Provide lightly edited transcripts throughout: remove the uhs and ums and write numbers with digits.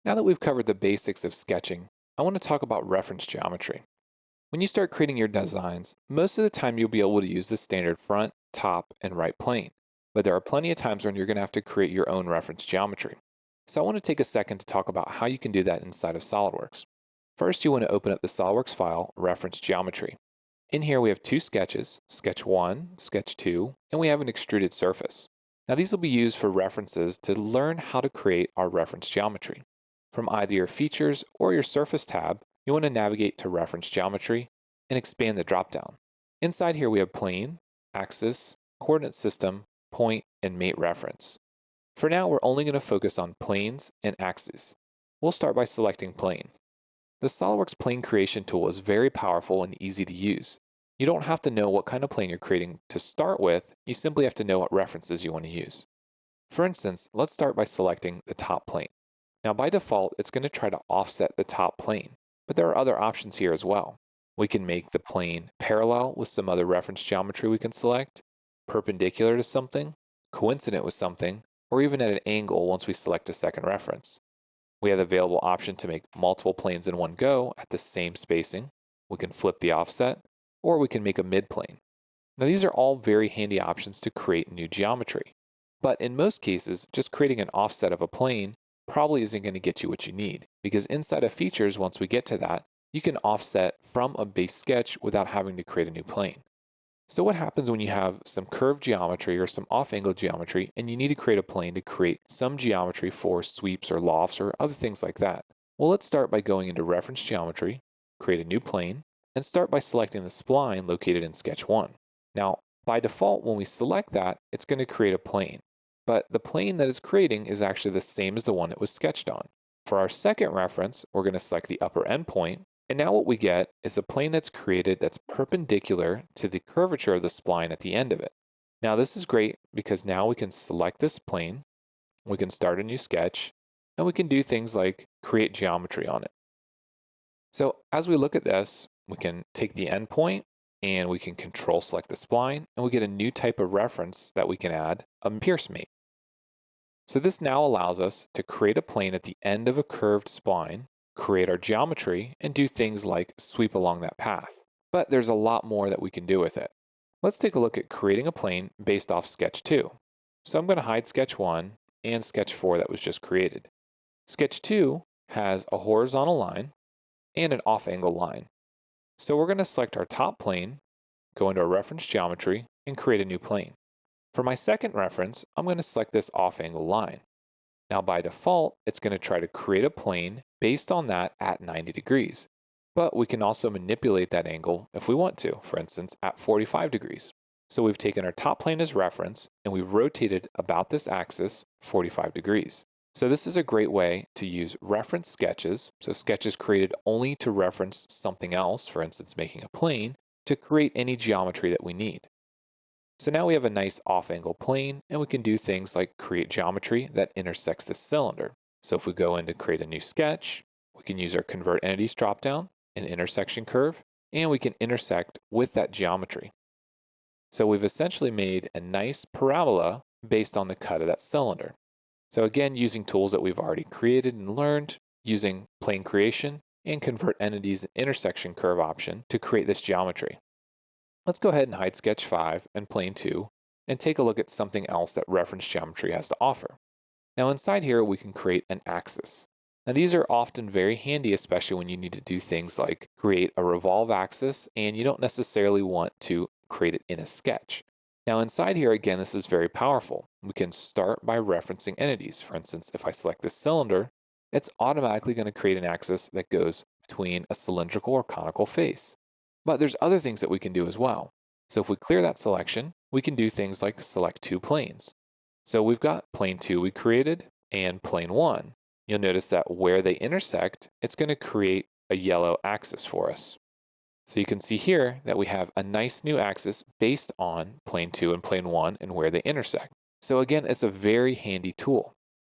Now that we've covered the basics of sketching, I want to talk about reference geometry. When you start creating your designs, most of the time you'll be able to use the standard front, top, and right plane. But there are plenty of times when you're going to have to create your own reference geometry. So I want to take a second to talk about how you can do that inside of SolidWorks. First, you want to open up the SolidWorks file, Reference Geometry. In here we have two sketches, Sketch 1, Sketch 2, and we have an extruded surface. Now these will be used for references to learn how to create our reference geometry. From either your Features or your Surface tab, you want to navigate to Reference Geometry and expand the dropdown. Inside here we have Plane, Axis, Coordinate System, Point, and Mate Reference. For now, we're only going to focus on planes and axes. We'll start by selecting Plane. The SOLIDWORKS Plane Creation tool is very powerful and easy to use. You don't have to know what kind of plane you're creating to start with, you simply have to know what references you want to use. For instance, let's start by selecting the top plane. Now by default, it's going to try to offset the top plane, but there are other options here as well. We can make the plane parallel with some other reference geometry we can select, perpendicular to something, coincident with something, or even at an angle once we select a second reference. We have the available option to make multiple planes in one go at the same spacing. We can flip the offset, or we can make a midplane. Now these are all very handy options to create new geometry. But in most cases, just creating an offset of a plane probably isn't going to get you what you need, because inside of Features, once we get to that, you can offset from a base sketch without having to create a new plane. So what happens when you have some curved geometry or some off-angle geometry and you need to create a plane to create some geometry for sweeps or lofts or other things like that? Well, let's start by going into Reference Geometry, create a new plane, and start by selecting the spline located in Sketch 1. Now, by default, when we select that, it's going to create a plane. But the plane that it's creating is actually the same as the one it was sketched on. For our second reference, we're going to select the upper end point, and now what we get is a plane that's created that's perpendicular to the curvature of the spline at the end of it. Now this is great because now we can select this plane, we can start a new sketch, and we can do things like create geometry on it. So as we look at this, we can take the endpoint and we can control select the spline, and we get a new type of reference that we can add, a pierce mate. So this now allows us to create a plane at the end of a curved spline, create our geometry, and do things like sweep along that path. But there's a lot more that we can do with it. Let's take a look at creating a plane based off Sketch 2. So I'm going to hide Sketch 1 and Sketch 4 that was just created. Sketch 2 has a horizontal line and an off-angle line. So we're going to select our top plane, go into our reference geometry, and create a new plane. For my second reference, I'm going to select this off-angle line. Now by default, it's going to try to create a plane based on that at 90 degrees. But we can also manipulate that angle if we want to, for instance, at 45 degrees. So we've taken our top plane as reference and we've rotated about this axis 45 degrees. So this is a great way to use reference sketches, so sketches created only to reference something else, for instance, making a plane, to create any geometry that we need. So now we have a nice off-angle plane, and we can do things like create geometry that intersects this cylinder. So if we go in to create a new sketch, we can use our Convert Entities dropdown, an intersection curve, and we can intersect with that geometry. So we've essentially made a nice parabola based on the cut of that cylinder. So again, using tools that we've already created and learned, using plane creation and Convert Entities intersection curve option to create this geometry. Let's go ahead and hide Sketch 5 and Plane 2 and take a look at something else that reference geometry has to offer. Now inside here, we can create an axis. Now these are often very handy, especially when you need to do things like create a revolve axis and you don't necessarily want to create it in a sketch. Now inside here, again, this is very powerful. We can start by referencing entities. For instance, if I select this cylinder, it's automatically going to create an axis that goes between a cylindrical or conical face. But there's other things that we can do as well. So if we clear that selection, we can do things like select two planes. So we've got plane 2 we created and plane 1. You'll notice that where they intersect, it's going to create a yellow axis for us. So you can see here that we have a nice new axis based on plane 2 and plane 1 and where they intersect. So again, it's a very handy tool.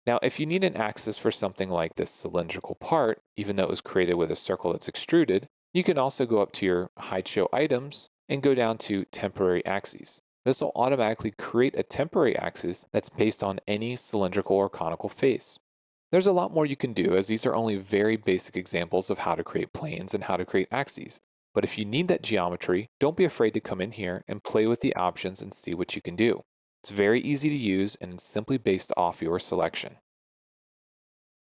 Now, if you need an axis for something like this cylindrical part, even though it was created with a circle that's extruded, you can also go up to your Hide Show Items and go down to Temporary Axes. This will automatically create a temporary axis that's based on any cylindrical or conical face. There's a lot more you can do, as these are only very basic examples of how to create planes and how to create axes. But if you need that geometry, don't be afraid to come in here and play with the options and see what you can do. It's very easy to use and it's simply based off your selection.